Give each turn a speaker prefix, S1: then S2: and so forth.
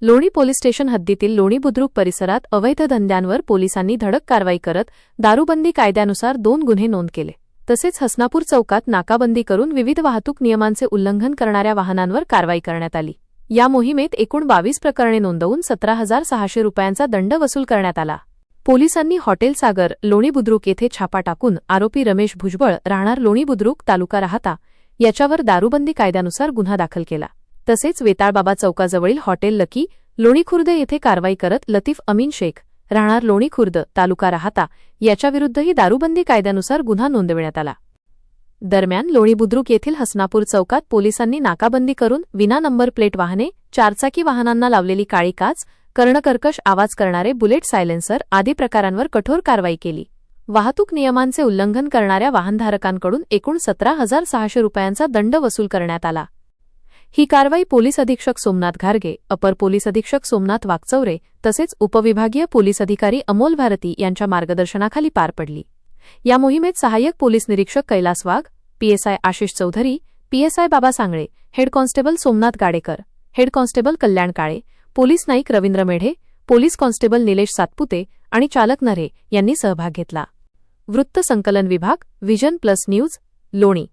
S1: लोणी police station हद्दीतील लोणी बुद्रुक परिसरात अवैध धंद्यांवर पोलिसांनी धडक कारवाई करत दारूबंदी कायद्यानुसार 2 गुन्हे नोंद केले. तसेच हसनापूर चौकात नाकाबंदी करून विविध वाहतूक नियमांचे उल्लंघन करणाऱ्या वाहनांवर कारवाई करण्यात आली. या मोहिमेत एकूण 22 प्रकरणे नोंदवून 17,600 रुपयांचा दंड वसूल करण्यात आला. पोलिसांनी हॉटेल सागर लोणी बुद्रुक येथे छापा टाकून आरोपी रमेश भुजबळ राहणार लोणी बुद्रुक तालुका राहता याच्यावर दारूबंदी कायद्यानुसार गुन्हा दाखल केला. तसेच वेताळबाबा चौकाजवळील हॉटेल लकी लोणी खुर्द येथे कारवाई करत लतीफ अमीन शेख राहणार लोणी खुर्द तालुका राहता याच्याविरुद्धही दारूबंदी कायद्यानुसार गुन्हा नोंदविण्यात आला. दरम्यान लोणी बुद्रुक येथील हसनापूर चौकात पोलिसांनी नाकाबंदी करून विना नंबर प्लेट वाहने, चारचाकी वाहनांना लावलेली काळी काच, कर्णकर्कश आवाज करणारे बुलेट सायलेन्सर आदी प्रकारांवर कठोर कारवाई केली. वाहतूक नियमांचे उल्लंघन करणाऱ्या वाहनधारकांकडून एकूण 17,600 रुपयांचा दंड वसूल करण्यात आला. ही कारवाई पोलीस अधीक्षक सोमनाथ घारगे, अपर पोलीस अधीक्षक सोमनाथ वाकचौरे तसेच उपविभागीय पोलीस अधिकारी अमोल भारती यांच्या मार्गदर्शनाखाली पार पडली. या मोहिमेत सहाय्यक पोलीस निरीक्षक Kailas Wagh, PSI Ashish Chaudhari, PSI Baba Sangle, head constable Somnath Gadekar, head constable Kalyan Kale, police नाईक रवींद्र मेढे, पोलीस कॉन्स्टेबल निलेश सातपुते आणि चालक नरे यांनी सहभाग घेतला. वृत्त संकलन विभाग, व्हिजन प्लस न्यूज, लोणी.